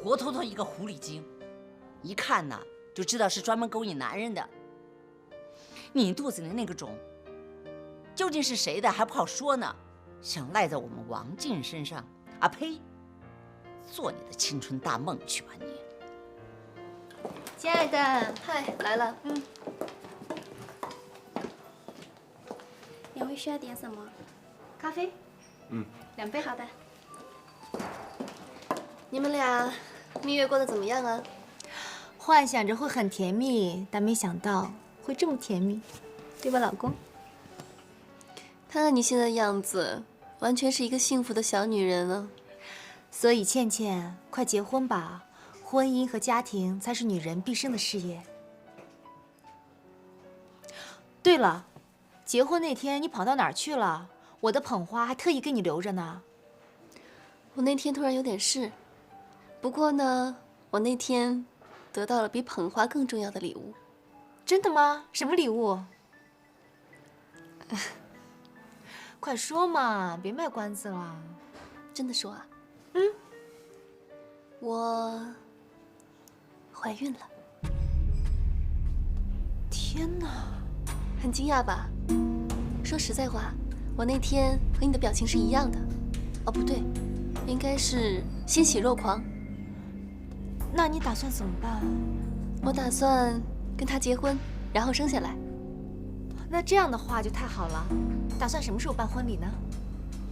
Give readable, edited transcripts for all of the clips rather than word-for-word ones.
活脱脱一个狐狸精，一看呐就知道是专门勾引男人的。你肚子里那个种，究竟是谁的还不好说呢，想赖在我们王静身上啊？呸！做你的青春大梦去吧你！亲爱的，嗨，来了。两位需要点什么？咖啡，2杯。好的。你们俩蜜月过得怎么样啊？幻想着会很甜蜜，但没想到会这么甜蜜，对吧，老公？看看你现在的样子，完全是一个幸福的小女人啊。所以倩倩，快结婚吧，婚姻和家庭才是女人毕生的事业。对了，结婚那天你跑到哪儿去了？我的捧花还特意给你留着呢。我那天突然有点事，不过呢，我那天得到了比捧花更重要的礼物。真的吗？什么礼物？快说嘛，别卖关子了。真的说啊？我怀孕了。天哪，很惊讶吧？说实在话，我那天和你的表情是一样的。哦，不对，应该是欣喜若狂。那你打算怎么办？我打算跟他结婚，然后生下来。那这样的话就太好了。打算什么时候办婚礼呢？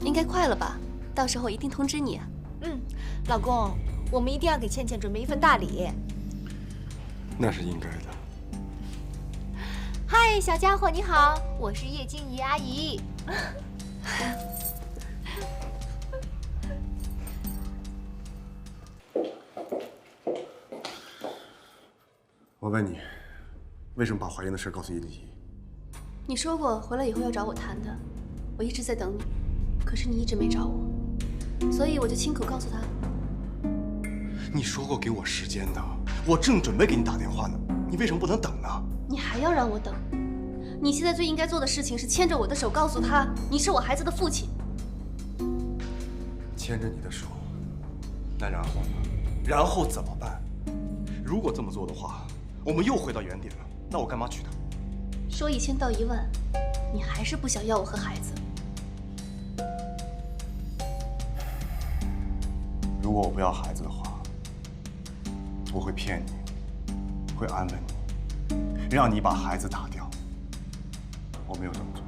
应该快了吧？到时候我一定通知你啊。老公，我们一定要给倩倩准备一份大礼。那是应该的。嗨，小家伙你好，我是叶静怡阿姨。我问你，为什么把怀孕的事告诉叶静怡？你说过回来以后要找我谈的，我一直在等你，可是你一直没找我，所以我就亲口告诉他。你说过给我时间的，我正准备给你打电话呢，你为什么不能等呢？你还要让我等？你现在最应该做的事情是牵着我的手，告诉他你是我孩子的父亲。牵着你的手，那然后呢？然后怎么办？如果这么做的话，我们又回到原点了。那我干嘛娶她？说1000道1万，你还是不想要我和孩子。如果我不要孩子的话，我会骗你，会安慰你，让你把孩子打掉。我没有这么做，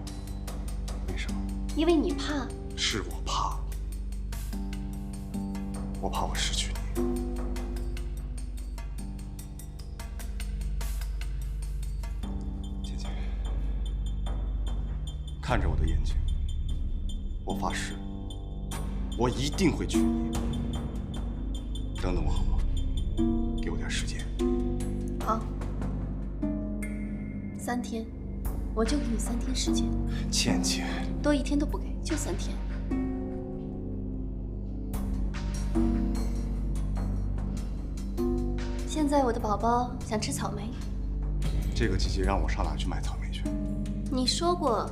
为什么？因为你怕。是我怕，我怕我失去你。姐姐，看着我的眼睛，我发誓，我一定会娶你。等等我好吗？给我点时间。好，3天，我就给你3天时间。倩倩，多1天都不给，就3天。现在我的宝宝想吃草莓，这个季节让我上哪去买草莓去？你说过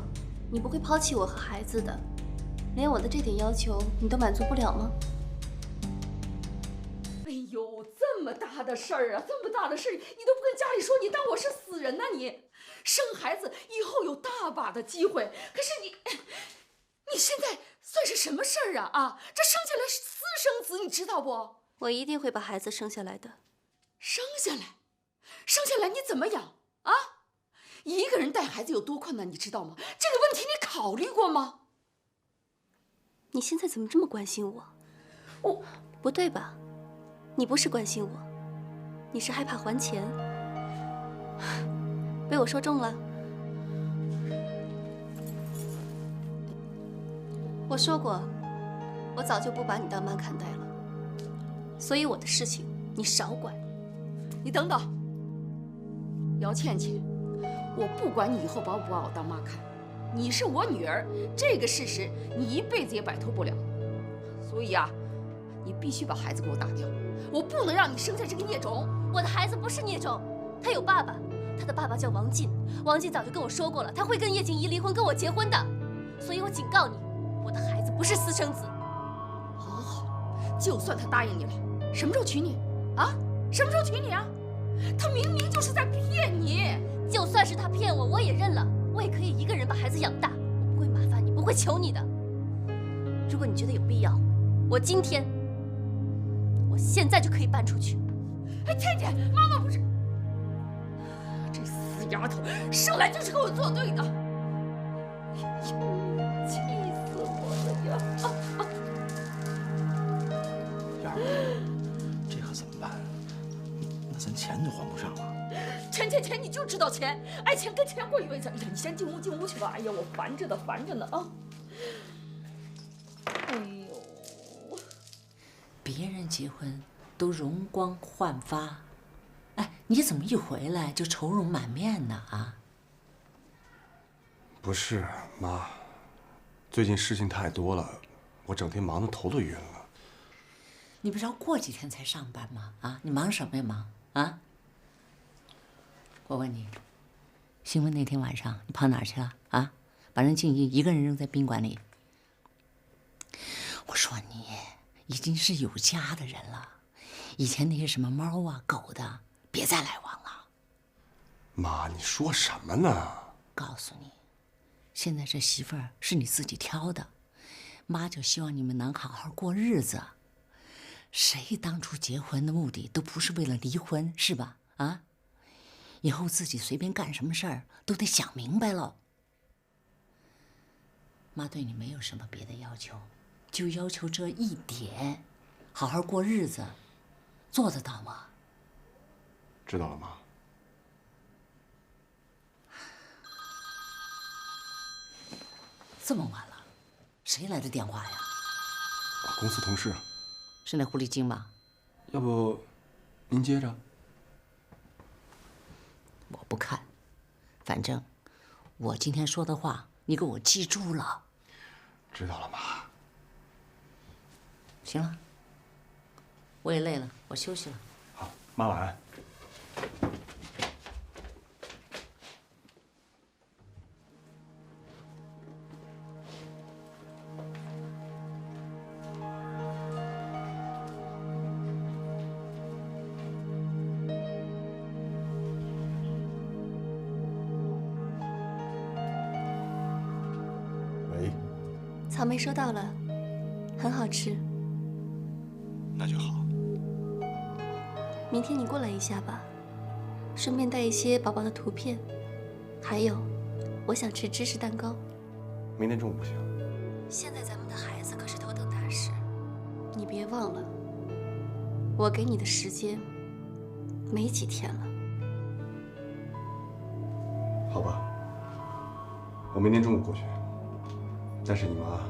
你不会抛弃我和孩子的，连我的这点要求你都满足不了吗？哎呦，这么大的事儿啊，这么大的事儿，你都不跟家里说，你当我是死人呐你？生孩子以后有大把的机会，可是你现在算是什么事儿啊？啊，这生下来是私生子，你知道不？我一定会把孩子生下来的。生下来你怎么养啊？一个人带孩子有多困难，你知道吗？这个问题你考虑过吗？你现在怎么这么关心我？我不对吧？你不是关心我，你是害怕还钱。被我说中了。我说过，我早就不把你当妈看待了，所以我的事情你少管。你等等，姚倩倩，我不管你以后把不把我当妈看，你是我女儿，这个事实你一辈子也摆脱不了。所以啊，你必须把孩子给我打掉，我不能让你生下这个孽种。我的孩子不是孽种，他有爸爸，他的爸爸叫王进，王进早就跟我说过了，他会跟叶静怡离婚，跟我结婚的。所以我警告你，我的孩子不是私生子。好，就算他答应你了，什么时候娶你？啊？什么时候娶你啊？他明明就是在骗你。就算是他骗我，我也认了。我也可以一个人把孩子养大，我不会麻烦你，不会求你的。如果你觉得有必要，我现在就可以搬出去。哎，倩倩，妈妈不是。这死丫头，生来就是跟我作对的。气死我了呀！丫儿，这可怎么办？那咱钱就还不上了。钱，你就知道钱，爱钱跟钱过一辈子。哎呀，你先进屋去吧。哎呀，我烦着呢啊！哎呦，别人结婚都容光焕发，哎，你怎么一回来就愁容满面呢？啊？不是，妈，最近事情太多了，我整天忙得头都晕了。你不是要过几天才上班吗？啊，你忙什么呀忙？啊？我问你，新婚那天晚上你跑哪儿去了？啊？把人静怡一个人扔在宾馆里。我说你已经是有家的人了，以前那些什么猫啊狗的，别再来往了。妈，你说什么呢？告诉你，现在这媳妇儿是你自己挑的，妈就希望你们能好好过日子。谁当初结婚的目的都不是为了离婚，是吧？啊？以后自己随便干什么事儿都得想明白了。妈对你没有什么别的要求，就要求这一点，好好过日子，做得到吗？知道了，妈。这么晚了，谁来的电话呀？公司同事。是那狐狸精吧？要不，您接着。我不看，反正我今天说的话，你给我记住了。知道了，妈。行了，我也累了，我休息了。好，妈晚安。草莓收到了，很好吃。那就好。明天你过来一下吧，顺便带一些宝宝的图片。还有，我想吃芝士蛋糕。明天中午不行。现在咱们的孩子可是头等大事，你别忘了，我给你的时间没几天了。好吧，我明天中午过去。但是你妈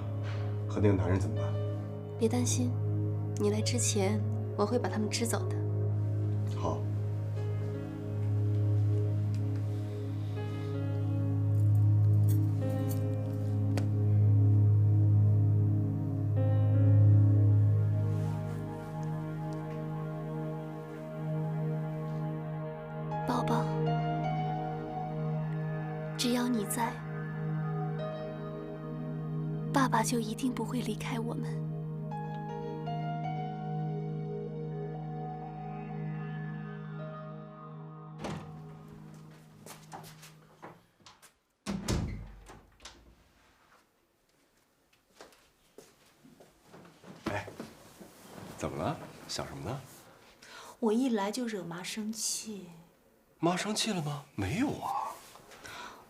和那个男人怎么办？别担心，你来之前我会把他们支走的。好。宝宝，只要你在，爸爸就一定不会离开我们。哎，怎么了？想什么呢？我一来就惹妈生气。妈生气了吗？没有啊。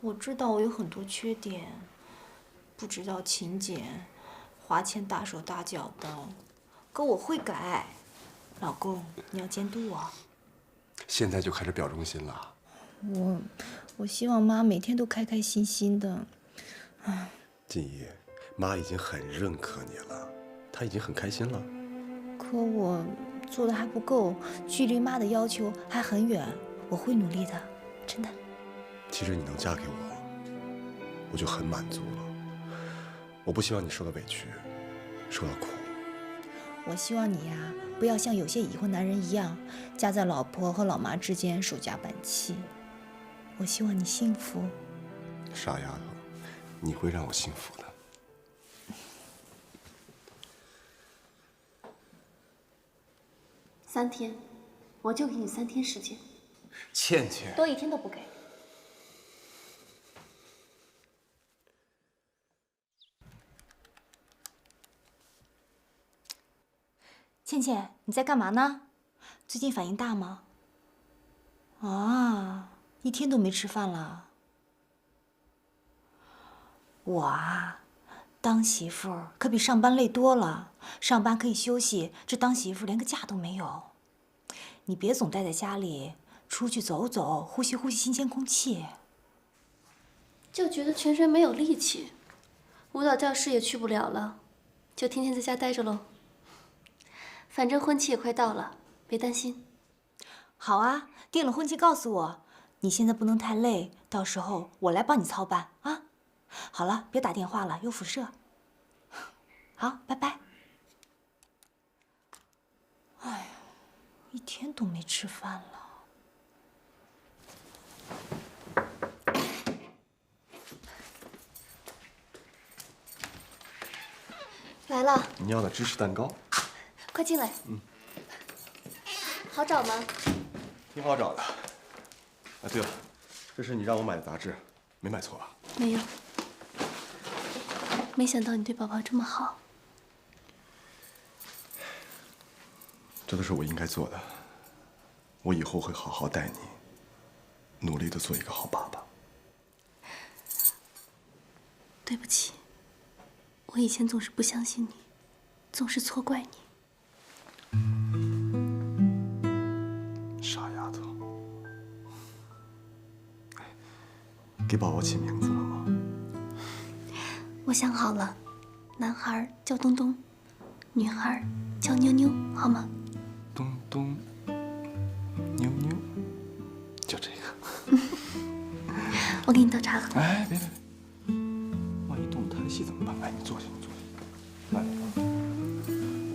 我知道我有很多缺点，不知道勤俭，花钱大手大脚的，可我会改。老公，你要监督我。现在就开始表忠心了。我希望妈每天都开开心心的。静怡，妈已经很认可你了，她已经很开心了。可我做的还不够，距离妈的要求还很远。我会努力的，真的。其实你能嫁给我，我就很满足了。我不希望你受到委屈，受到苦。我希望你呀，不要像有些已婚男人一样，夹在老婆和老妈之间守家板气。我希望你幸福。傻丫头，你会让我幸福的。3天，我就给你3天时间。倩倩，多1天都不给。倩倩，你在干嘛呢？最近反应大吗？啊，1天都没吃饭了。我啊，当媳妇可比上班累多了。上班可以休息，这当媳妇连个假都没有。你别总待在家里，出去走走，呼吸呼吸新鲜空气。就觉得全身没有力气，舞蹈教室也去不了了，就天天在家待着喽。反正婚期也快到了，别担心。好啊，定了婚期告诉我。你现在不能太累，到时候我来帮你操办啊。好了，别打电话了，有辐射。好，拜拜。哎呀，1天都没吃饭了。来了，你要的芝士蛋糕。快进来。好找吗？挺好找的。啊，对了，这是你让我买的杂志，没买错吧？没有。没想到你对宝宝这么好。这都是我应该做的。我以后会好好待你，努力的做一个好爸爸。对不起，我以前总是不相信你，总是错怪你。傻丫头。给宝宝起名字了吗？我想好了，男孩叫东东，女孩叫妞妞，好吗？东东，妞妞，就这个。我给你倒茶喝。哎，别，万一动胎气怎么办？哎，你坐下，你坐下。来，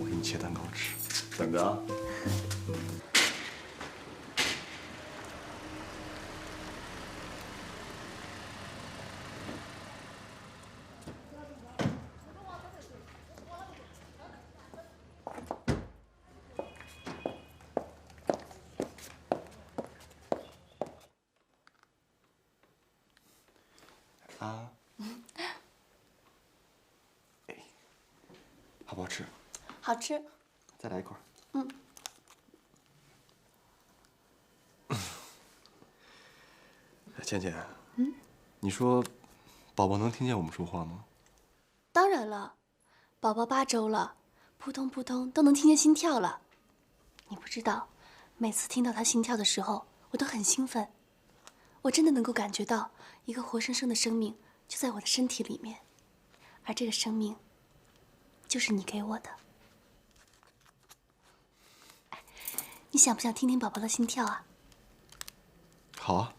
我给你切蛋糕吃，等着啊。啊，哎，好不好吃？好吃。再来一块。倩倩，你说，宝宝能听见我们说话吗？当然了，宝宝8周了，扑通扑通都能听见心跳了。你不知道，每次听到他心跳的时候，我都很兴奋。我真的能够感觉到一个活生生的生命就在我的身体里面，而这个生命就是你给我的。你想不想听听宝宝的心跳啊？好啊。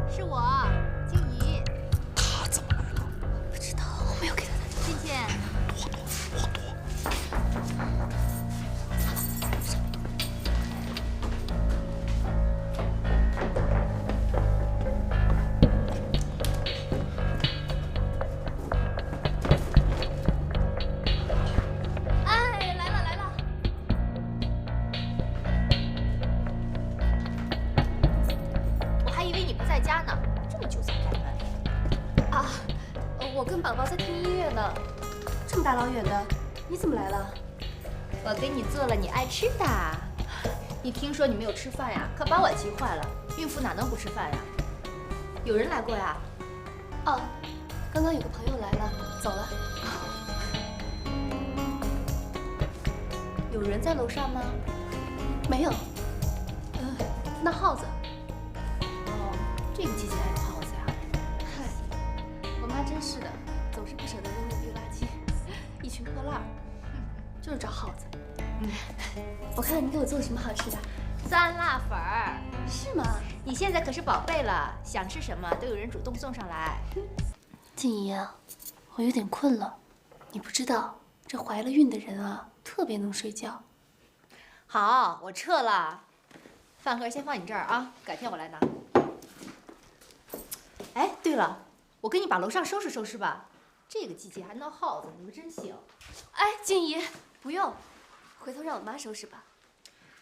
是我，静怡。他怎么来了？不知道，我没有给他打电话。倩倩，哎，来了来了。我还以为你不在家呢，这么久才开门。啊，我跟宝宝在听音乐呢，这么大老远的，你怎么来了？我给你做了你爱吃的。一听说你没有吃饭呀，可把我急坏了。孕妇哪能不吃饭呀？有人来过呀？哦，刚刚有个朋友来了，走了。有人在楼上吗？没有。那耗子。哦，这个季节还有耗子呀？嗨，我妈真是的，总是不舍得扔那丢垃圾，一群破烂儿，就是找耗子。我看看你给我做了什么好吃的。酸辣粉儿，是吗？你现在可是宝贝了，想吃什么都有人主动送上来。静怡啊，我有点困了。你不知道，这怀了孕的人啊，特别能睡觉。好，我撤了。饭盒先放你这儿啊，改天我来拿。哎，对了，我给你把楼上收拾收拾吧。这个季节还闹耗子，你们真行。哎，静怡，不用，回头让我妈收拾吧。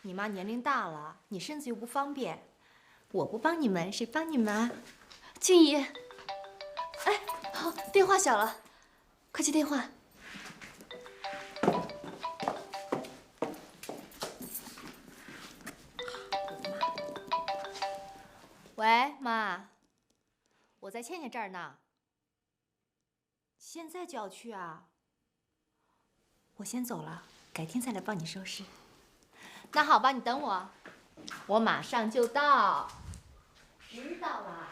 你妈年龄大了，你身子又不方便，我不帮你们，谁帮你们啊？静怡，哎，好，电话响了，快接电话。喂，妈，我在倩倩这儿呢。现在就要去啊？我先走了，改天再来帮你收拾。那好吧，你等我，我马上就到。知道了。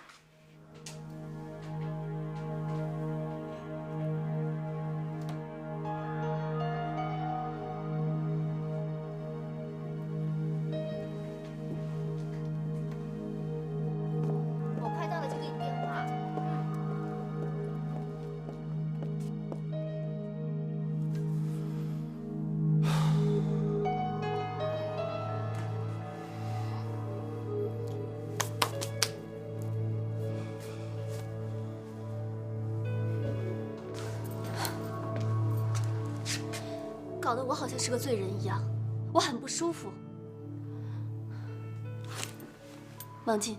我快到了就给你电话。搞得我好像是个罪人一样，我很不舒服。王静，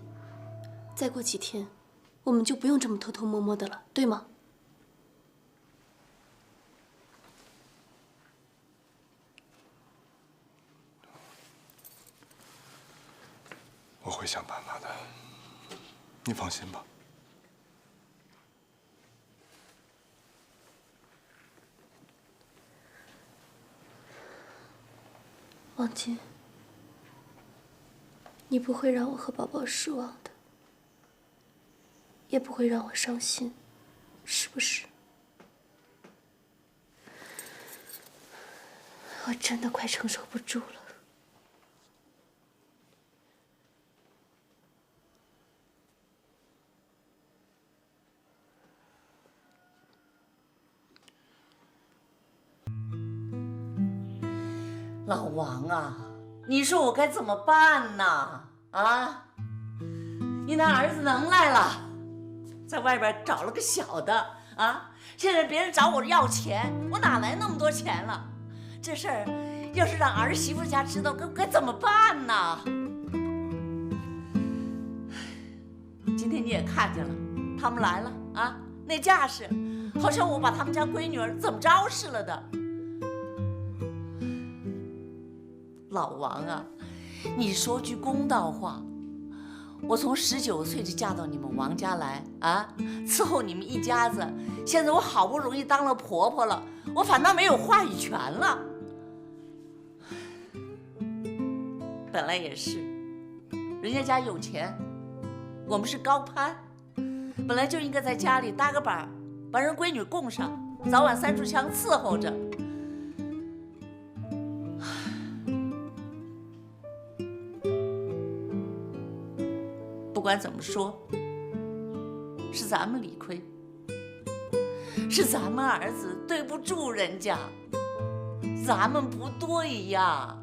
再过几天，我们就不用这么偷偷摸摸的了，对吗？我会想办法的，你放心吧。王静，你不会让我和宝宝失望的，也不会让我伤心，是不是？我真的快承受不住了。老王啊，你说我该怎么办呢？啊，你那儿子能来了，在外边找了个小的啊，现在别人找我要钱，我哪来那么多钱了？这事儿要是让儿媳妇家知道，该怎么办呢？今天你也看见了，他们来了啊，那架势，好像我把他们家闺女儿怎么着似了的。老王啊，你说句公道话，我从19岁就嫁到你们王家来啊，伺候你们一家子。现在我好不容易当了婆婆了，我反倒没有话语权了。本来也是，人家家有钱，我们是高攀，本来就应该在家里搭个板，把人闺女供上，早晚3炷香伺候着。不管怎么说，是咱们理亏，是咱们儿子对不住人家，咱们不对呀。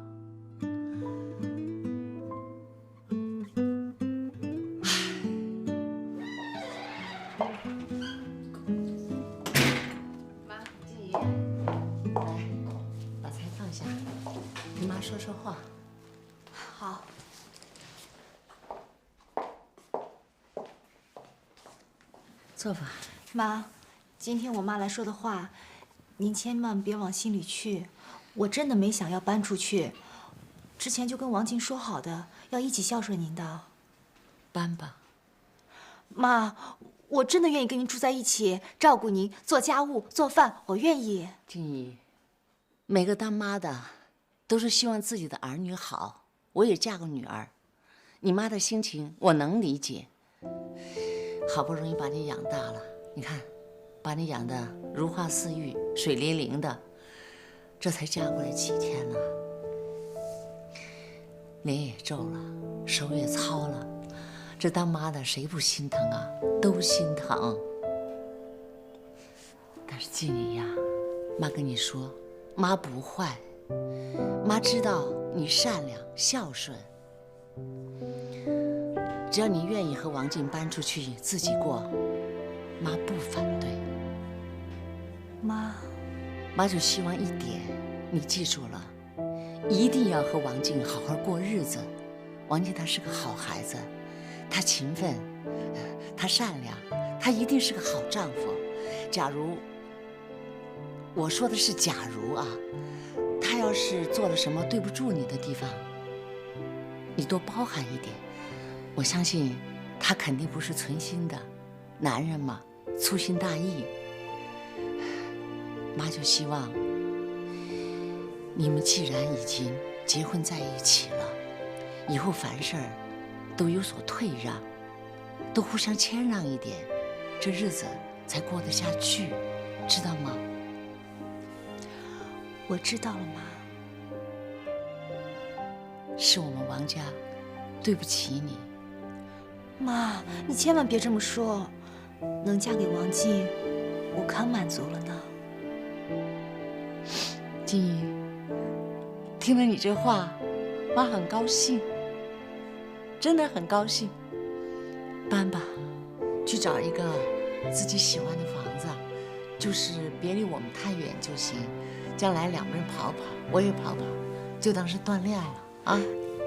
妈，静怡，来，把菜放下，跟妈说说话。好。坐吧。妈，今天我妈来说的话，您千万别往心里去。我真的没想要搬出去，之前就跟王静说好的，要一起孝顺您的。搬吧。妈，我真的愿意跟您住在一起，照顾您，做家务、做饭，我愿意。静怡，每个当妈的都是希望自己的儿女好。我也嫁个女儿，你妈的心情我能理解。好不容易把你养大了，你看，把你养得如花似玉、水灵灵的，这才嫁过来几天呢？脸也皱了，手也糙了，这当妈的谁不心疼啊？都心疼。但是静怡呀，妈跟你说，妈不坏，妈知道你善良孝顺。只要你愿意和王静搬出去自己过，妈不反对。妈就希望一点，你记住了，一定要和王静好好过日子。王静她是个好孩子，她勤奋，她善良，她一定是个好丈夫。假如，我说的是假如啊，他要是做了什么对不住你的地方，你多包涵一点。我相信他肯定不是存心的，男人嘛，粗心大意。妈就希望你们既然已经结婚在一起了，以后凡事都有所退让，都互相谦让一点，这日子才过得下去，知道吗？我知道了，妈。是我们王家对不起你。妈，你千万别这么说，能嫁给王静，我可满足了呢。静怡，听了你这话，妈很高兴，真的很高兴。搬吧，去找一个自己喜欢的房子，就是别离我们太远就行。将来两个人跑跑，我也跑跑，就当是锻炼了啊。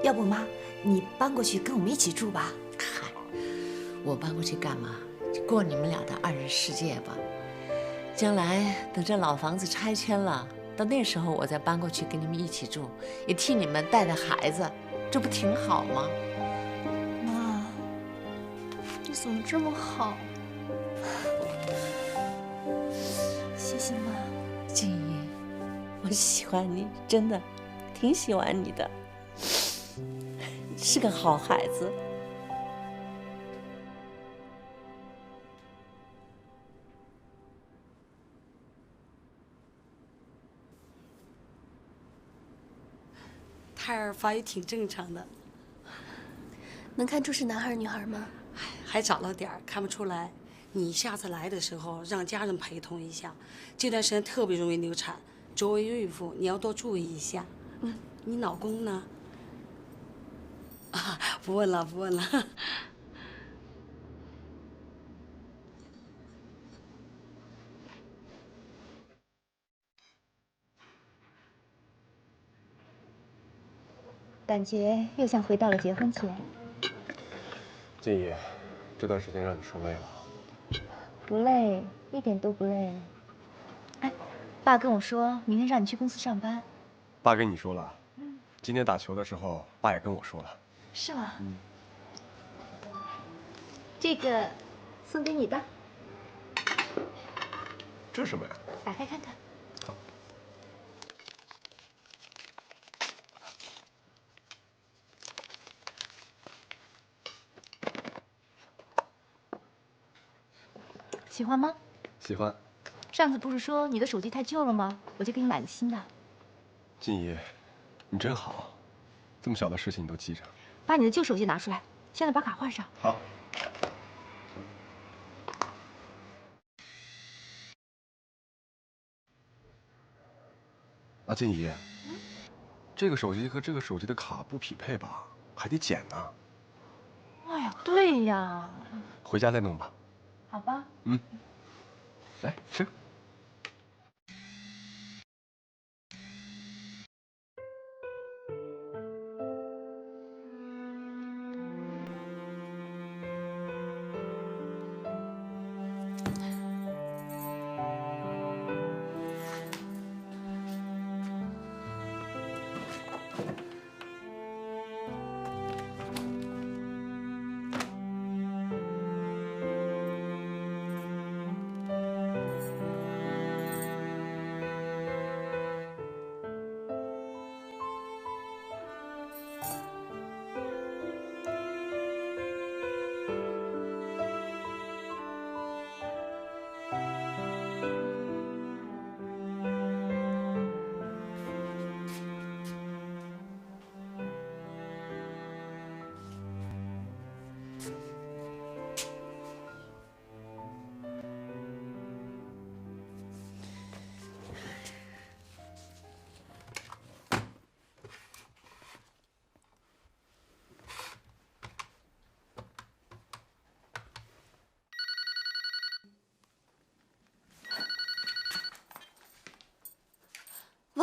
要不妈，你搬过去跟我们一起住吧。嗨，我搬过去干嘛？过你们俩的二人世界吧。将来等这老房子拆迁了，到那时候我再搬过去跟你们一起住，也替你们带带孩子，这不挺好吗？妈，你怎么这么好？谢谢妈。静怡，我喜欢你，真的，挺喜欢你的，是个好孩子。胎儿发育挺正常的，能看出是男孩女孩吗？还早了点儿，看不出来。你下次来的时候让家人陪同一下，这段时间特别容易流产，作为孕妇你要多注意一下。你老公呢？啊，不问了，不问了。感觉又像回到了结婚前。静怡，这段时间让你受累了。不累，一点都不累。哎，爸跟我说明天让你去公司上班。爸跟你说了，今天打球的时候，爸也跟我说了。是吗？这个送给你的。这是什么呀？打开看看。好。喜欢吗？喜欢。上次不是说你的手机太旧了吗？我就给你买了新的。静怡，你真好，这么小的事情你都记着。把你的旧手机拿出来，现在把卡换上。好。啊，静怡，这个手机和这个手机的卡不匹配吧？还得剪呢。哎呀，对呀。回家再弄吧。好吧。来吃。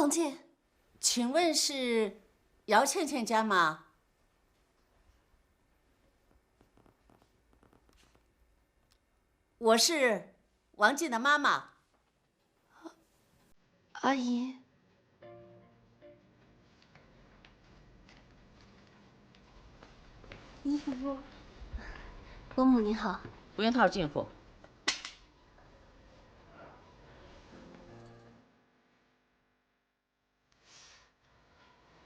王静，请问是姚倩倩家吗？我是王静的妈妈。阿姨。衣服。伯母您好。不用套近乎。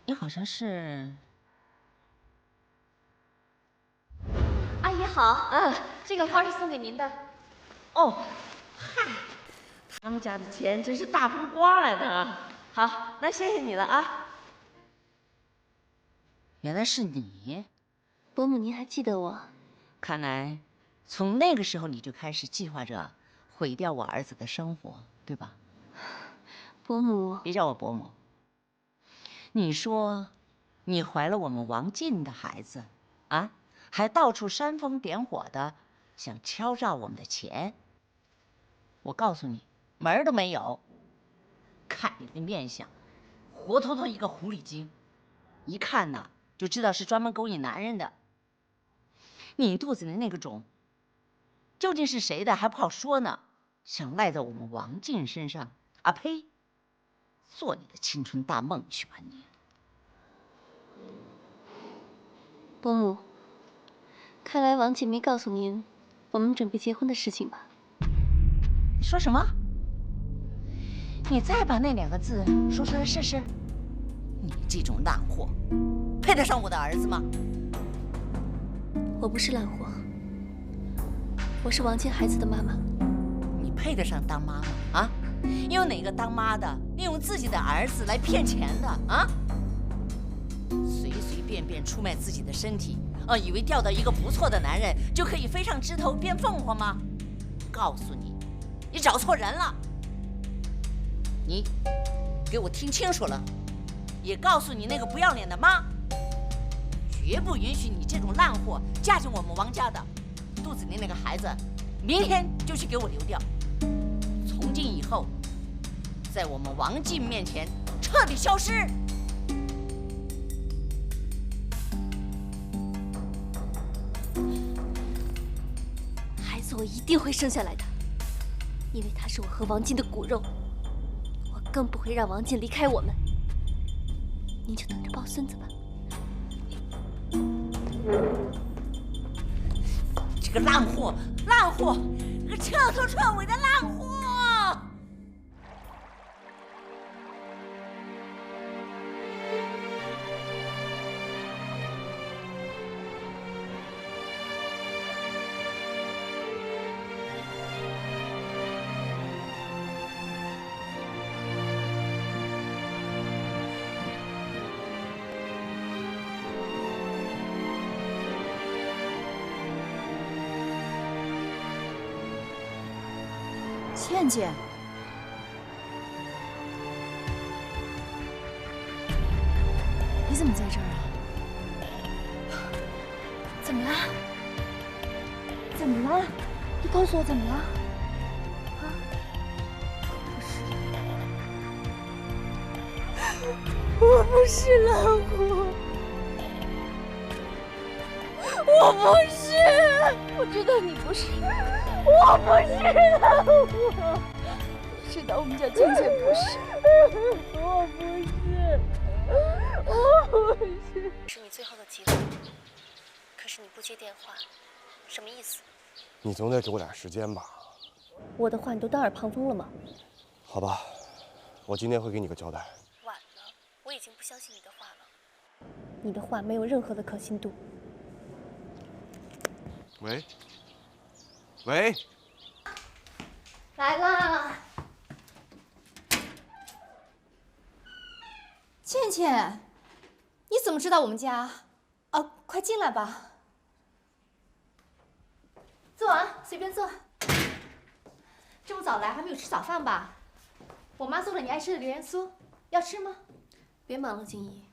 你好像是……阿姨好，这个花是送给您的。哦，嗨，他们家的钱真是大风刮来的啊！好，那谢谢你了啊。原来是你，伯母您还记得我？看来从那个时候你就开始计划着毁掉我儿子的生活，对吧？伯母，别叫我伯母。你说，你怀了我们王静的孩子，啊，还到处煽风点火的想敲诈我们的钱。我告诉你，门儿都没有。看你的面相，活脱脱一个狐狸精，一看呐就知道是专门勾引男人的。你肚子里那个种，究竟是谁的还不好说呢，想赖在我们王静身上？啊呸！做你的青春大梦去吧你！伯母，看来王静没告诉您我们准备结婚的事情吧？你说什么？你再把那2个字说出来试试。你这种烂货，配得上我的儿子吗？我不是烂货，我是王静孩子的妈妈。你配得上当妈妈啊？有哪个当妈的利用自己的儿子来骗钱的啊？随随便便出卖自己的身体啊，以为钓到一个不错的男人就可以飞上枝头变凤凰吗？告诉你，你找错人了。你给我听清楚了，也告诉你那个不要脸的妈，绝不允许你这种烂货嫁进我们王家的。肚子里那个孩子，明天就去给我流掉。从今以后，在我们王静面前彻底消失。孩子我一定会生下来的，因为他是我和王静的骨肉。我更不会让王静离开我们。您就等着抱孙子吧。这个烂货，烂货，这个彻头彻尾的烂货！倩倩，你怎么在这儿啊？怎么了？怎么了？你告诉我怎么了？啊？我不是烂货，我不是，我知道你不是。我不是烂货，知道我们家倩倩不是，我不是，我不是。是你最后的机会，可是你不接电话，什么意思？你总得给我点时间吧？我的话你都当耳旁风了吗？好吧，我今天会给你个交代。晚了，我已经不相信你的话了。你的话没有任何的可信度。喂。喂，来啦，倩倩，你怎么知道我们家？快进来吧。坐啊，随便坐。这么早来还没有吃早饭吧？我妈做了你爱吃的榴莲酥，要吃吗？别忙了，静怡。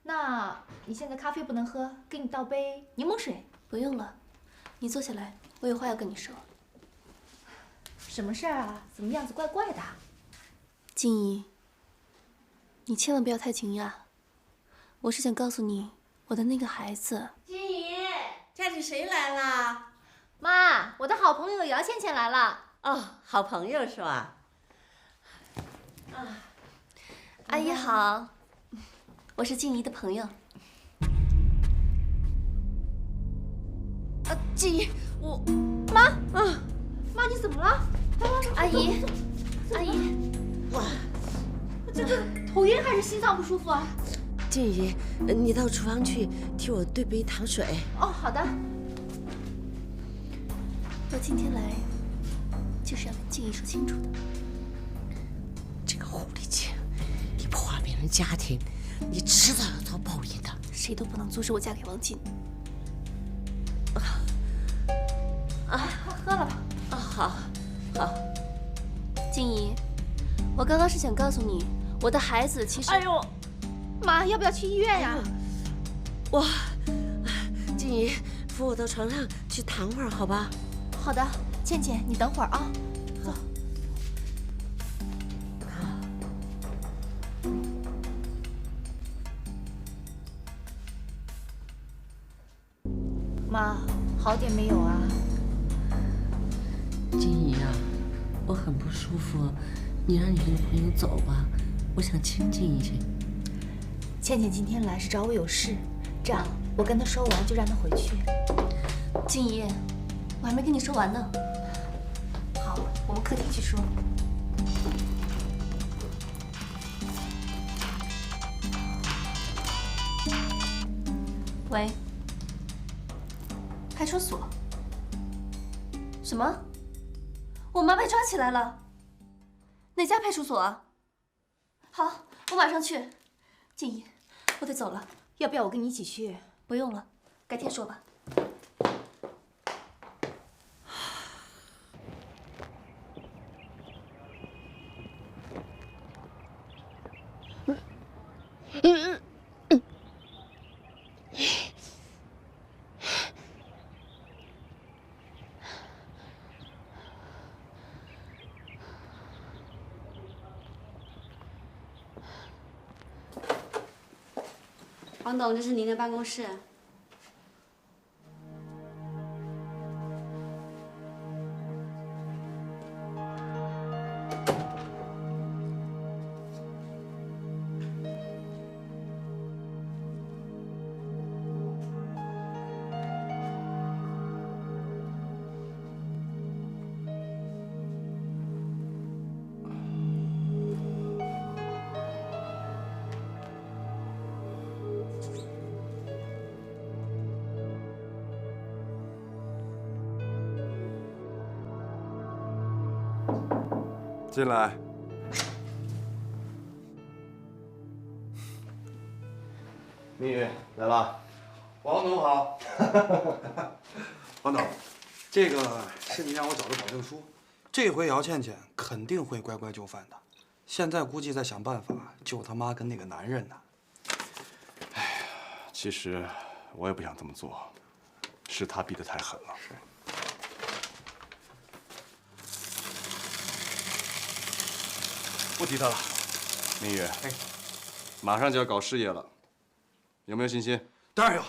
那你现在咖啡不能喝，给你倒杯柠檬水。不用了，你坐下来，我有话要跟你说。什么事儿啊？怎么样子怪怪的？静怡，你千万不要太惊讶，我是想告诉你，我的那个孩子。静怡，家里谁来了？妈，我的好朋友姚倩倩来了。哦，好朋友是吧？阿姨好，我是静怡的朋友。静怡，我妈，妈你怎么了？阿姨，阿姨，这头晕还是心脏不舒服啊？静怡，你到厨房去替我兑杯糖水。哦，好的。我今天来就是要跟静怡说清楚的。这个狐狸精，你破坏别人家庭，你迟早要遭报应的。谁都不能阻止我嫁给王进。快喝了吧。啊，好，好。静怡，我刚刚是想告诉你，我的孩子其实……哎呦，妈，要不要去医院呀？哇，静怡，扶我到床上去躺会儿，好吧？好的，倩倩，你等会儿啊。走。妈，好点没有啊？静怡啊，我很不舒服，你让你的女朋友走吧，我想清静一些。倩倩今天来是找我有事，这样我跟她说完就让她回去。静怡，我还没跟你说完呢。好，我们客厅去说。喂，派出所？什么？我妈被抓起来了？哪家派出所啊？好，我马上去。静怡，我得走了，要不要我跟你一起去？不用了，改天说吧。王董，这是您的办公室。进来。蜜月来了，王总好。王董，这个是你让我找的保证书，这回姚倩倩肯定会乖乖就范的。现在估计在想办法救他妈跟那个男人呢。哎呀，其实我也不想这么做，是他逼得太狠了。是。不提他了，明宇，马上就要搞事业了，有没有信心？当然有，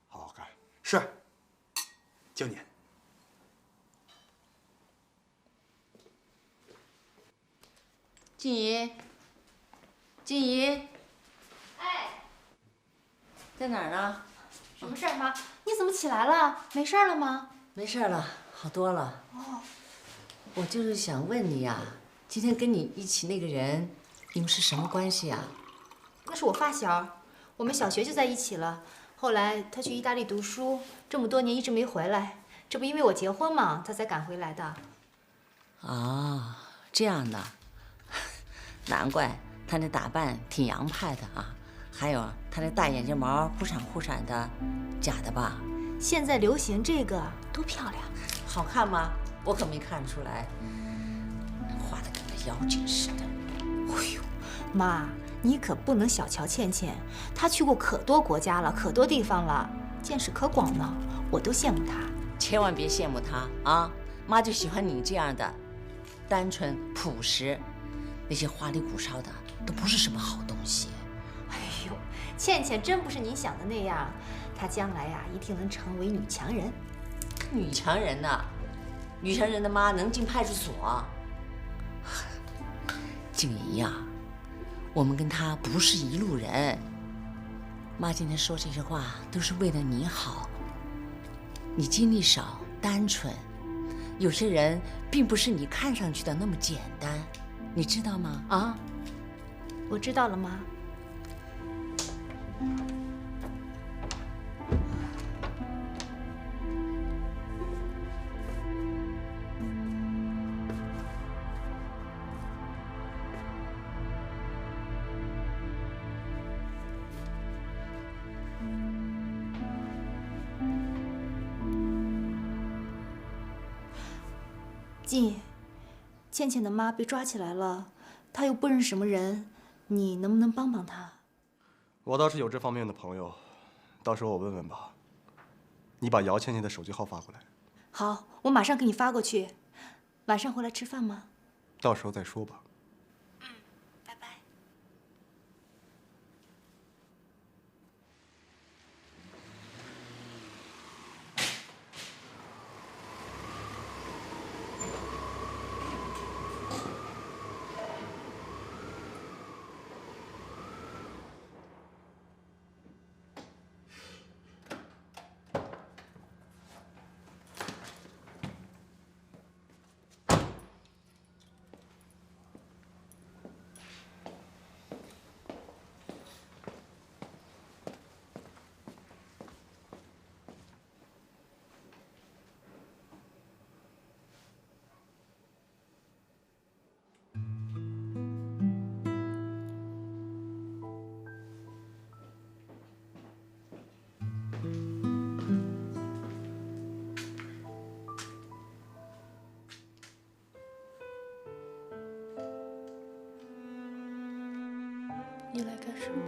好好干。是，就你。静怡，静怡，哎，在哪儿呢？什么事儿，妈？你怎么起来了？没事了吗？没事了，好多了。哦。我就是想问你呀，今天跟你一起那个人，你们是什么关系啊？那是我发小，我们小学就在一起了。后来他去意大利读书，这么多年一直没回来，这不因为我结婚嘛，他才赶回来的。啊，这样的，难怪他那打扮挺洋派的啊。还有他那大眼睫毛忽闪忽闪的，假的吧？现在流行这个，多漂亮！好看吗？我可没看出来，画的跟个妖精似的。哎呦，妈，你可不能小瞧倩倩，她去过可多国家了，可多地方了，见识可广呢，我都羡慕她。千万别羡慕她啊！妈就喜欢你这样的，单纯朴实。那些花里胡哨的都不是什么好东西。哎呦，倩倩真不是你想的那样，她将来呀一定能成为女强人。女强人呐，女强人的妈能进派出所？静怡呀，我们跟她不是一路人。妈今天说这些话都是为了你好。你经历少，单纯，有些人并不是你看上去的那么简单，你知道吗？啊，我知道了，妈。静，倩倩的妈被抓起来了，她又不认识什么人，你能不能帮帮她？我倒是有这方面的朋友，到时候我问问吧。你把姚倩倩的手机号发过来。好，我马上给你发过去。晚上回来吃饭吗？到时候再说吧。拜拜。你来干什么？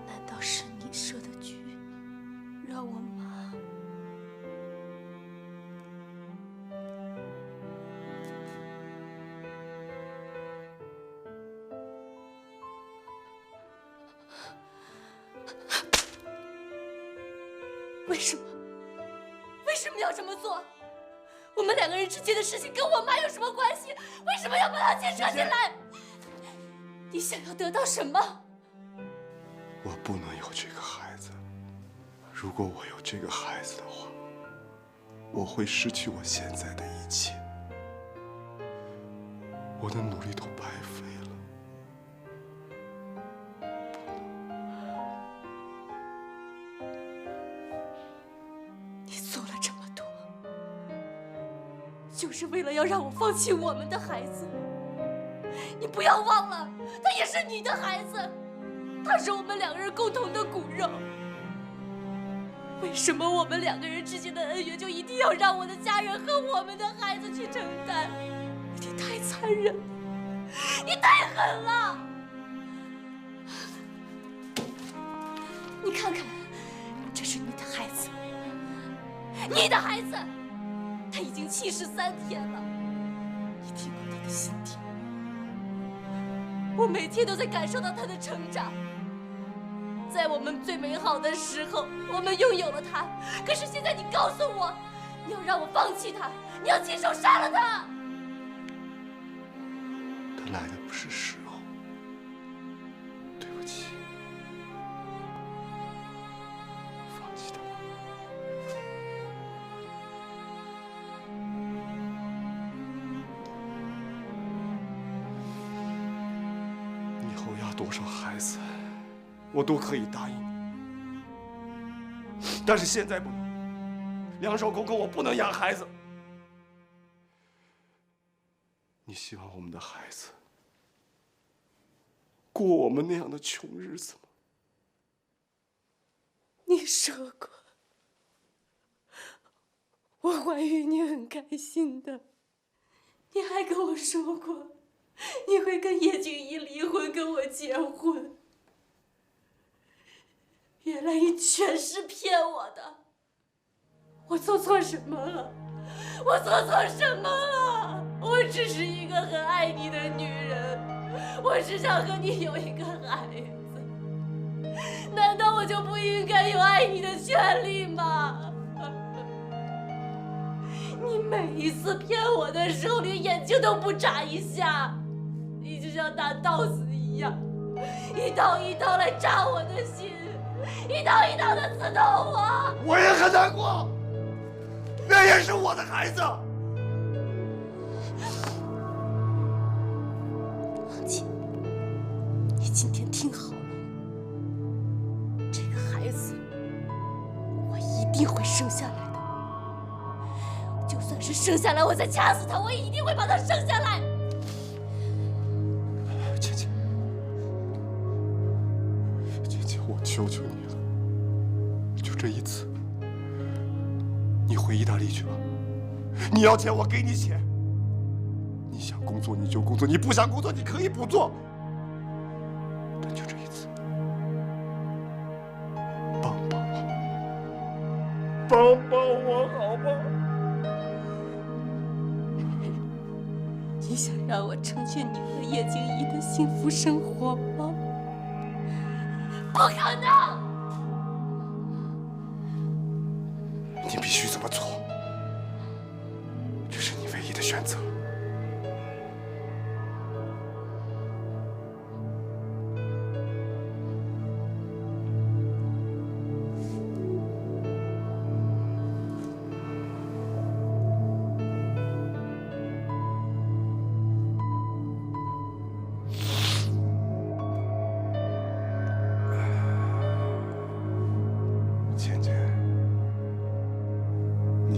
难道是你设的局，让我妈？为什么？为什么要这么做？我们两个人之间的事情跟我妈有什么关系？为什么要把她牵扯进来？你想要得到什么？我不能有这个孩子。如果我有这个孩子的话，我会失去我现在的一切。我的努力都白费了。你做了这么多，就是为了要让我放弃我们的孩子。你不要忘了，他也是你的孩子，他是我们两个人共同的骨肉。为什么我们两个人之间的恩怨就一定要让我的家人和我们的孩子去承担？你太残忍了，你太狠了！你看看，这是你的孩子，你的孩子，他已经去世3天了。你听过他的心跳？我每天都在感受到他的成长。在我们最美好的时候，我们拥有了他。可是现在你告诉我，你要让我放弃他，你要亲手杀了他。他来的不是时候，对不起，放弃他。以后要多少孩子，我都可以答应你，但是现在不能，两手空空，我不能养孩子。你希望我们的孩子过我们那样的穷日子吗？你说过，我怀孕你很开心的，你还跟我说过，你会跟叶静怡离婚，跟我结婚。原来你全是骗我的。我做错什么了？我做错什么了？我只是一个很爱你的女人，我只想和你有一个孩子。难道我就不应该有爱你的权利吗？你每一次骗我的时候，连眼睛都不眨一下，你就像打刀子一样，一刀一刀来扎我的心，一刀一刀的刺痛我。我也很难过，那也是我的孩子。王姐，你今天听好了，这个孩子我一定会生下来的。就算是生下来，我再掐死他，我也一定会把他生下来。姐姐，姐姐，我求求你了，就这一次，你回意大利去吧。你要钱，我给你钱。你想工作你就工作，你不想工作你可以不做。但就这一次，帮帮我，帮帮我好吗？你想让我成全你和叶静怡的幸福生活吗？不可能！你必须这么做，这是你唯一的选择。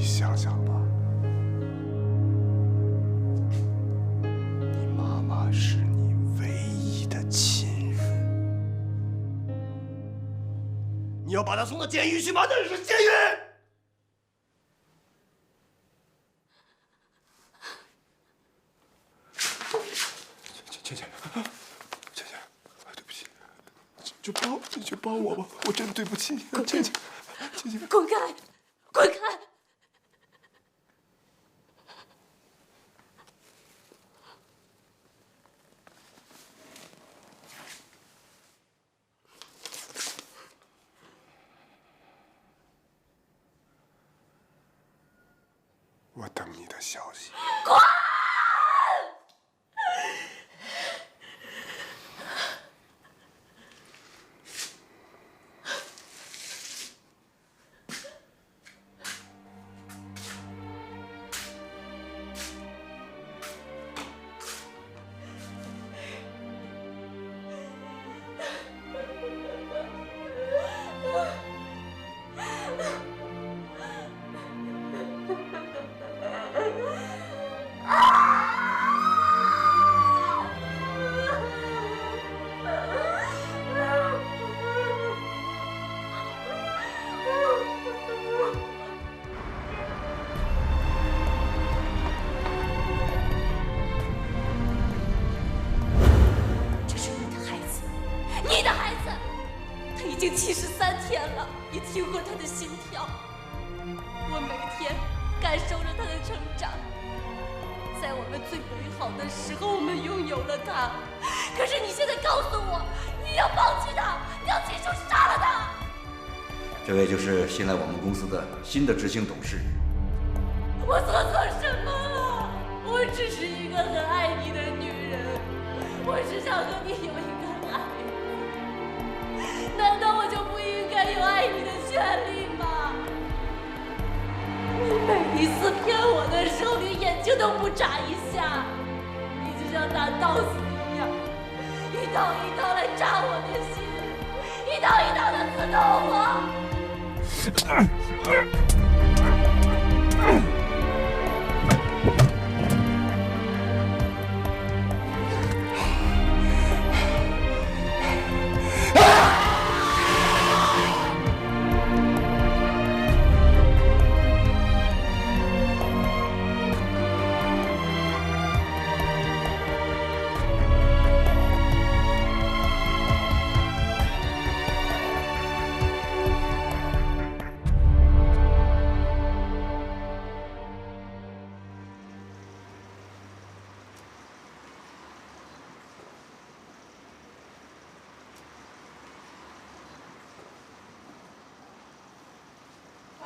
想想吧，你妈妈是你唯一的亲人，你要把她送到监狱去吗？那是监狱。姐姐，对不起，你就帮我吧，我真对不起你，姐姐，滚开，滚开！我等你的消息。滚！已经73天了，你听过他的心跳。我每天感受着他的成长，在我们最美好的时候，我们拥有了他。可是你现在告诉我，你要放弃他，你要亲手杀了他。这位就是新来我们公司的新的执行董事。我做错什么了？我只是一个很爱你的女人，我只想和你有一个孩子。难道我就不应该有爱你的权利吗？你每一次骗我的时候，连眼睛都不眨一下，你就像拿刀子一样，一刀一刀来扎我的心，一刀一刀的刺痛我。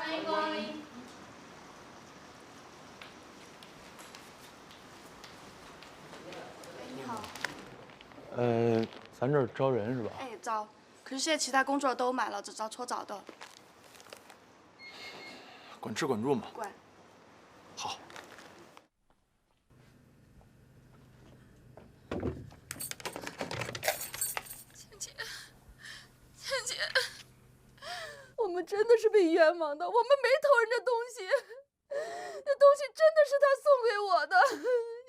欢迎光临。你好。咱这儿招人是吧？哎，招。可是现在其他工作都满了，只招搓澡的。管吃管住嘛。管。好。倩姐，我们真的是被冤枉的，我们没偷人家东西，那东西真的是他送给我的，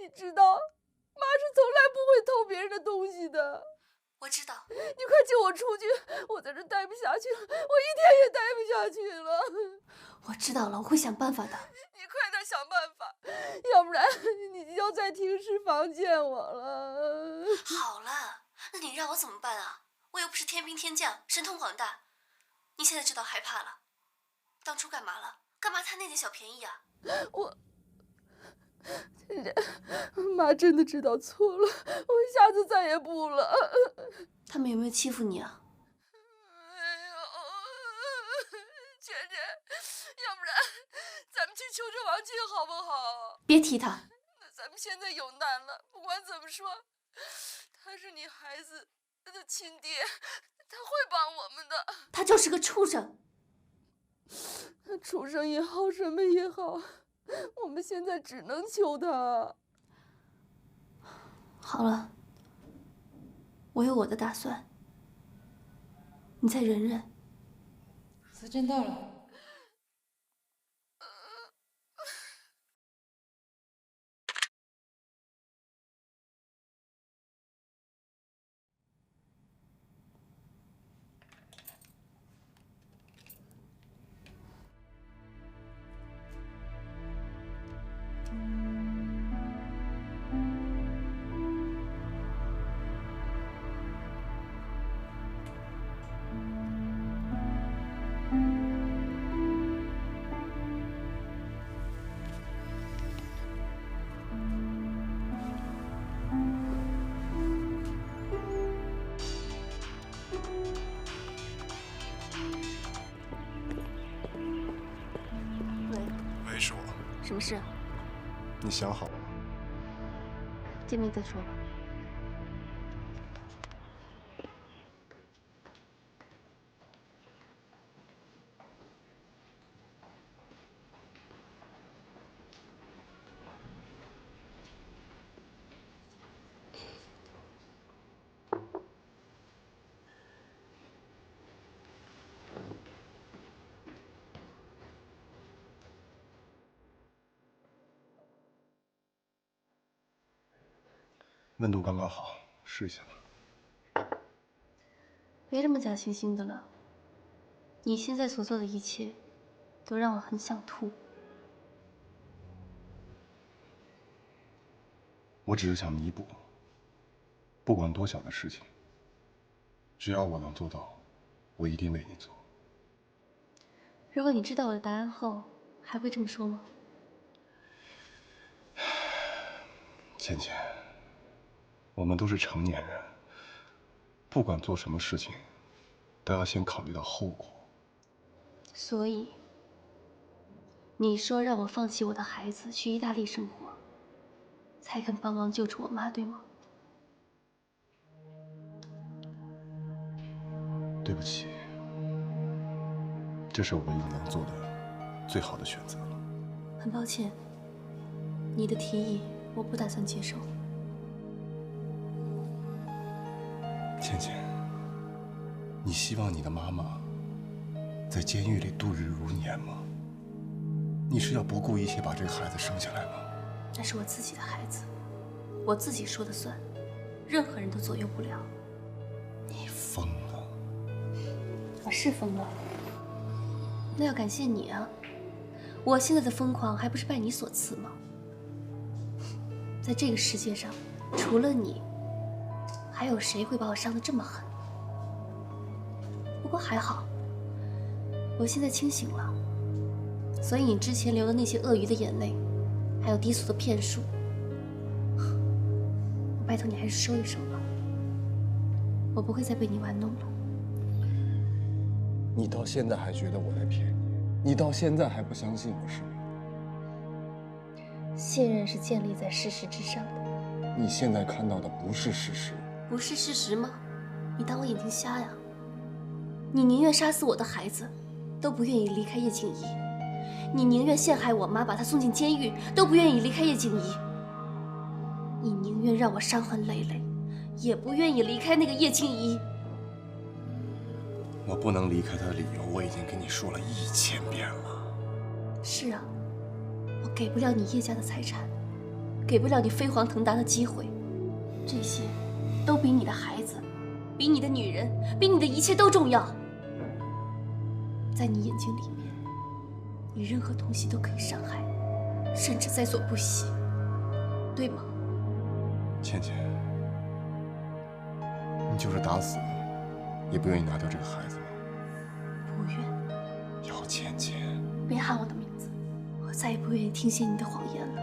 你知道，妈是从来不会偷别人的东西的。我知道。你快接我出去，我在这待不下去了，我一天也待不下去了。我知道了，我会想办法的。你快点想办法，要不然你就要在停尸房见我了。好了，那你让我怎么办啊？我又不是天兵天将，神通广大。你现在知道害怕了，当初干嘛了？干嘛贪那点小便宜啊？倩姐，妈真的知道错了，我下次再也不了。他们有没有欺负你啊？倩姐，要不然咱们去求求王庆好不好？别提他。那咱们现在有难了，不管怎么说，他是你孩子的亲爹，他会帮我们的。他就是个畜生。他畜生也好，什么也好，我们现在只能求他。好了，我有我的打算，你再忍忍。时间到了。喂，是我。什么事？你想好了？见面再说吧。温度刚刚好，试一下吧。别这么假惺惺的了，你现在所做的一切，都让我很想吐。我只是想弥补，不管多小的事情，只要我能做到，我一定为你做。如果你知道我的答案后，还会这么说吗？倩倩，我们都是成年人，不管做什么事情，都要先考虑到后果。所以，你说让我放弃我的孩子去意大利生活，才肯帮忙救出我妈，对吗？对不起，这是我唯一能做的最好的选择了。很抱歉，你的提议我不打算接受。倩倩，你希望你的妈妈在监狱里度日如年吗？你是要不顾一切把这个孩子生下来吗？那是我自己的孩子，我自己说了算，任何人都左右不了。你疯了！我是疯了，那要感谢你啊！我现在的疯狂还不是拜你所赐吗？在这个世界上，除了你，还有谁会把我伤得这么狠？不过还好，我现在清醒了，所以你之前流的那些鳄鱼的眼泪，还有低俗的骗术，我拜托你还是收一收吧。我不会再被你玩弄了。你到现在还觉得我在骗你？你到现在还不相信我是吗？信任是建立在事实之上的。你现在看到的不是事实。不是事实吗？你当我眼睛瞎呀？你宁愿杀死我的孩子，都不愿意离开叶静怡；你宁愿陷害我妈，把她送进监狱，都不愿意离开叶静怡；你宁愿让我伤痕累累，也不愿意离开那个叶静怡。我不能离开他的理由，我已经跟你说了1000遍了。是啊，我给不了你叶家的财产，给不了你飞黄腾达的机会，这些都比你的孩子，比你的女人，比你的一切都重要。在你眼睛里面，你任何东西都可以伤害，甚至在所不惜，对吗？倩倩，你就是打死也不愿意拿掉这个孩子吗？不愿。姚倩倩，别喊我的名字，我再也不愿意听信你的谎言了。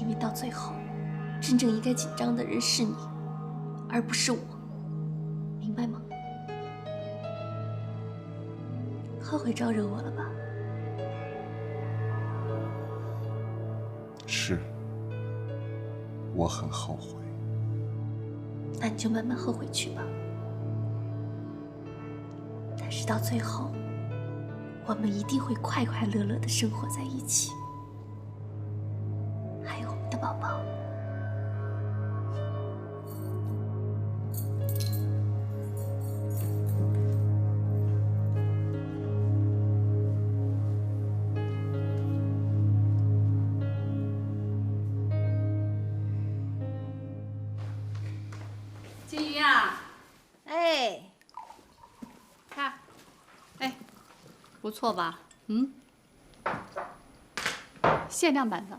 因为到最后，真正应该紧张的人是你，而不是我，明白吗？后悔招惹我了吧？是，我很后悔。那你就慢慢后悔去吧。但是到最后，我们一定会快快乐乐的生活在一起。还有我们的宝宝。金鱼啊，哎，看，哎，不错吧？嗯，限量版的。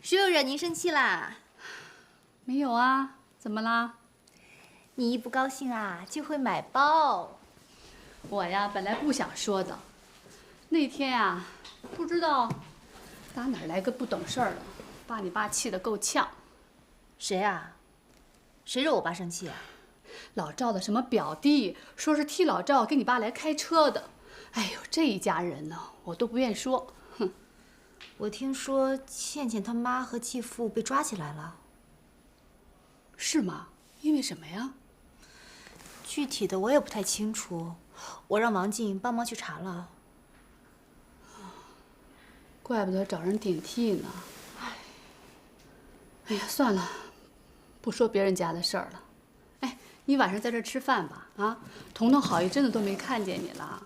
是不是惹您生气啦？没有啊，怎么啦？你一不高兴啊，就会买包。我呀，本来不想说的，那天呀，不知道打哪儿来个不懂事儿的，把你爸气得够呛。谁啊？谁惹我爸生气啊？老赵的什么表弟，说是替老赵给你爸来开车的。哎呦，这一家人呢，我都不愿说。哼，我听说倩倩她妈和继父被抓起来了。是吗？因为什么呀？具体的我也不太清楚，我让王静帮忙去查了。怪不得找人顶替呢。哎呀，算了，不说别人家的事儿了。哎，你晚上在这儿吃饭吧？啊，彤彤好一阵子都没看见你了。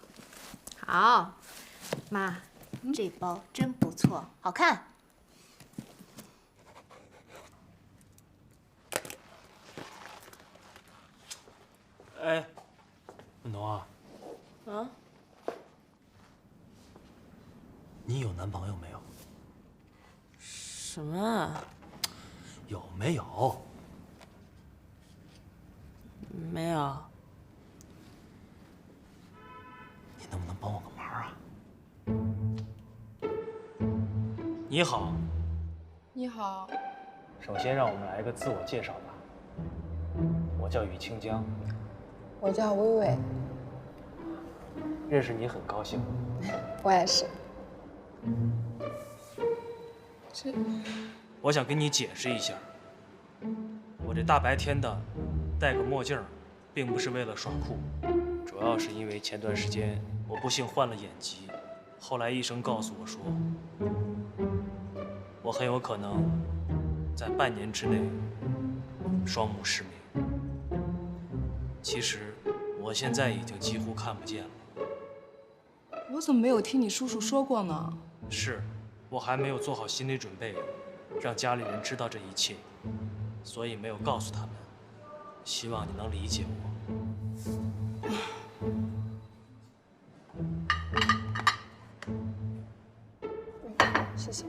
好，妈，这包真不错，好看。哎，文彤啊，啊？你有男朋友没有？什么？有没有？没有。你能不能帮我个忙啊？你好。你好。首先，让我们来个自我介绍吧。我叫于清江。我叫薇薇。认识你很高兴。我也是。我想跟你解释一下，我这大白天的戴个墨镜，并不是为了耍酷，主要是因为前段时间我不幸患了眼疾，后来医生告诉我说，我很有可能在半年之内双目失明。其实我现在已经几乎看不见了。我怎么没有听你叔叔说过呢？是，我还没有做好心理准备，让家里人知道这一切，所以没有告诉他们。希望你能理解我。谢谢。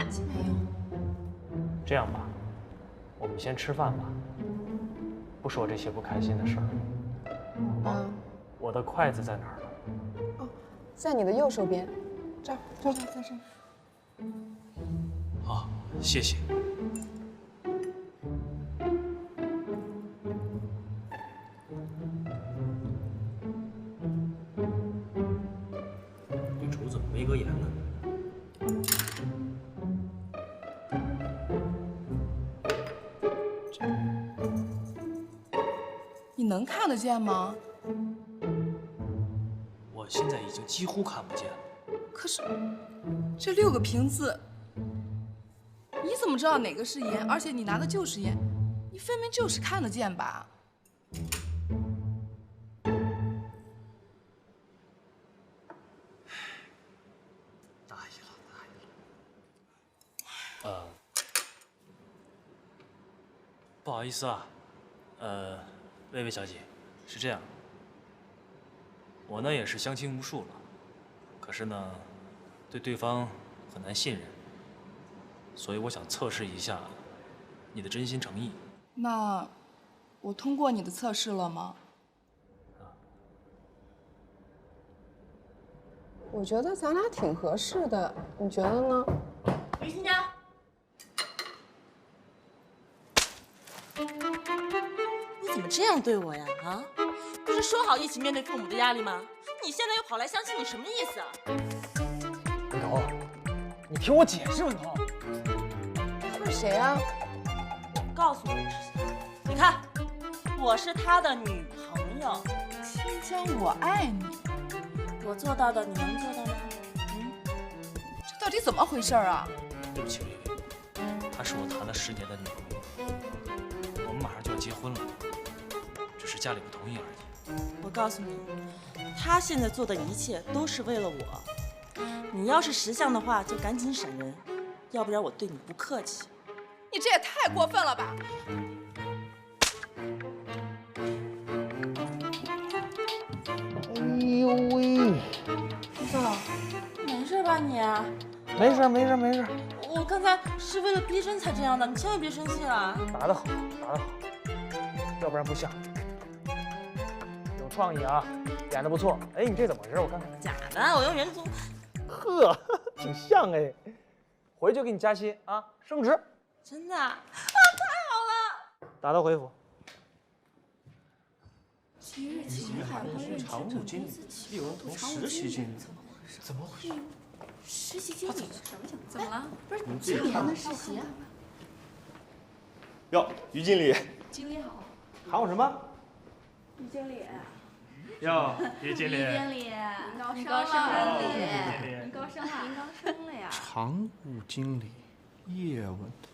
进来用。这样吧，我们先吃饭吧，不说这些不开心的事儿。我的筷子在哪儿呢？哦，在你的右手边，这儿，在这儿。好，谢谢。没格言呢。你能看得见吗？我现在已经几乎看不见了。可是这6个瓶子，你怎么知道哪个是盐？而且你拿的就是盐，你分明就是看得见吧？大意了。不好意思啊，薇薇小姐，是这样，我呢也是相亲无数了，可是呢，对对方很难信任，所以我想测试一下你的真心诚意。那我通过你的测试了吗？我觉得咱俩挺合适的，你觉得呢？于新家，你怎么这样对我呀？啊，不是说好一起面对父母的压力吗？你现在又跑来相亲，你什么意思啊？文彤，你听我解释，文彤。他是谁啊？我告诉你是谁，你看，我是他的女朋友。新疆，我爱你。我做到的，你能做到吗？这到底怎么回事啊？对不起，薇薇，她是我谈了10年的女朋友，我们马上就要结婚了，只是家里不同意而已。我告诉你，他现在做的一切都是为了我。你要是识相的话，就赶紧闪人，要不然我对你不客气。你这也太过分了吧！哎呦喂！嫂，没事吧你？没事没事没事。我刚才是为了逼真才这样的，你千万别生气了。打得好，打得好，要不然不像。有创意啊，演得不错。哎，你这怎么回事？我看看。假的，我用人族。呵，挺像哎。回去就给你加薪啊，升职。真的？啊，太好了！打道回府。即日起，海关认常务经理叶文彤实习经理，怎么回事？实习经理什么情况？怎么了？不是你今年的实习啊？哟，于经理。经理好。喊我什么？于经理。哟，于经理。于经理，您高升了，您高升了，您高升了呀！常务经理叶文彤。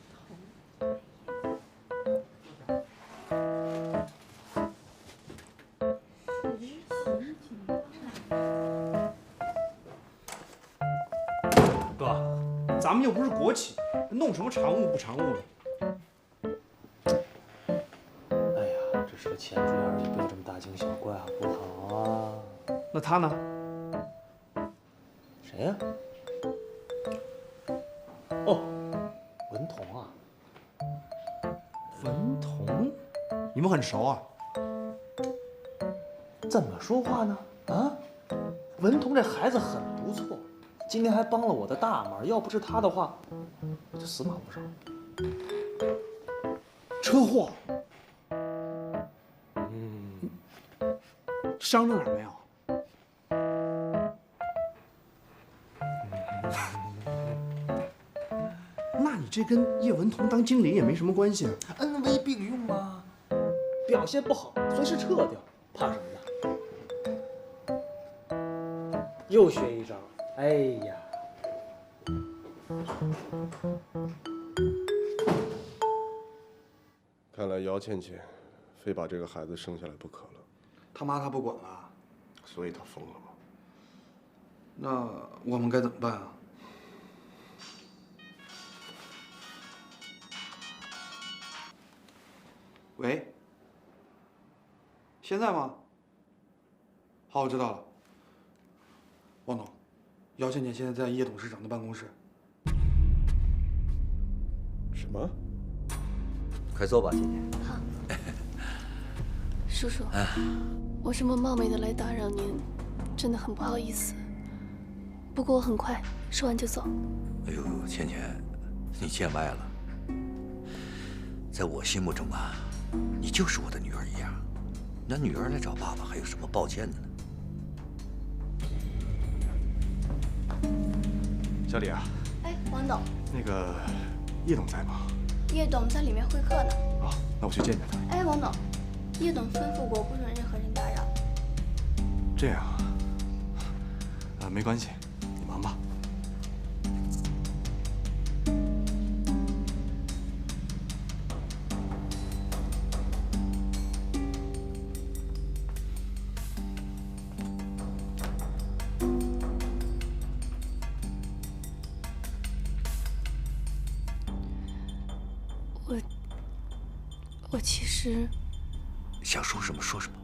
哥，咱们又不是国企，弄什么常务不常务的？哎呀，这是个前缀而已，不要这么大惊小怪好不好啊？那他呢？谁呀？哦，文彤啊。文彤，你们很熟啊？怎么说话呢？啊，文彤这孩子很不错，今天还帮了我的大忙，要不是他的话，我就死马路上。车祸？嗯，伤着哪儿没有？那你这跟叶文彤当经理也没什么关系啊？恩威并用啊，表现不好随时撤掉，怕什么呢？又学一招，哎呀！看来姚倩倩非把这个孩子生下来不可了。他妈她不管了，所以她疯了吗？那我们该怎么办啊？喂，现在吗？好，我知道了。王总，姚倩倩现在在叶董事长的办公室。什么？快坐吧，倩倩。好。叔叔，我这么冒昧的来打扰您，真的很不好意思。不过我很快说完就走。哎呦，倩倩，你见外了。在我心目中啊，你就是我的女儿一样。那女儿来找爸爸，还有什么抱歉的呢？小李啊。哎，王董。那个叶董在吗？叶董在里面会客呢。啊，那我去见见他。哎，王董，叶董吩咐过不准任何人打扰。这样啊，没关系，你忙吧。我其实想说什么说什么。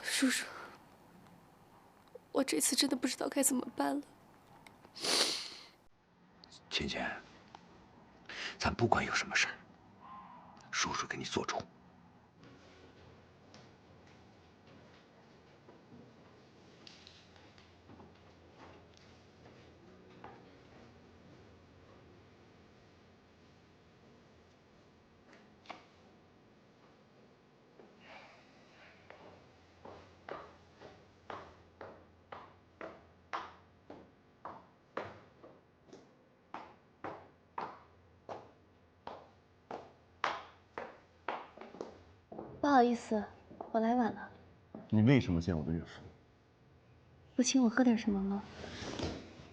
叔叔，我这次真的不知道该怎么办了。芊芊，咱不管有什么事儿，叔叔给你做主。不好意思，我来晚了。你为什么见我的岳父？不请我喝点什么吗？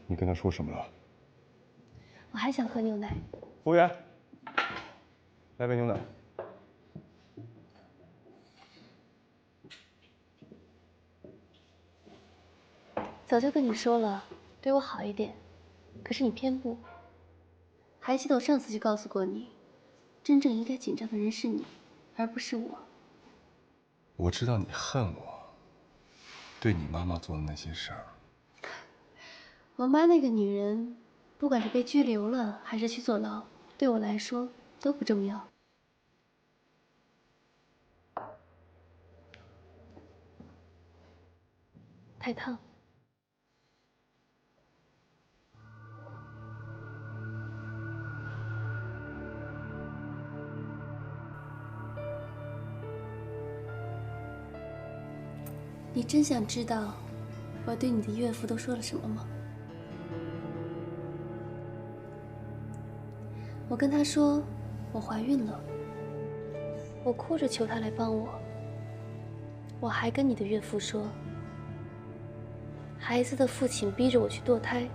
你跟他说什么了？我还想喝牛奶。服务员，来杯牛奶。早就跟你说了，对我好一点，可是你偏不。还记得我上次就告诉过你，真正应该紧张的人是你，而不是我。我知道你恨我，对你妈妈做的那些事儿。我妈那个女人，不管是被拘留了还是去坐牢，对我来说都不重要。太烫。你真想知道我对你的岳父都说了什么吗？我跟他说我怀孕了，我哭着求他来帮我。我还跟你的岳父说，孩子的父亲逼着我去堕胎，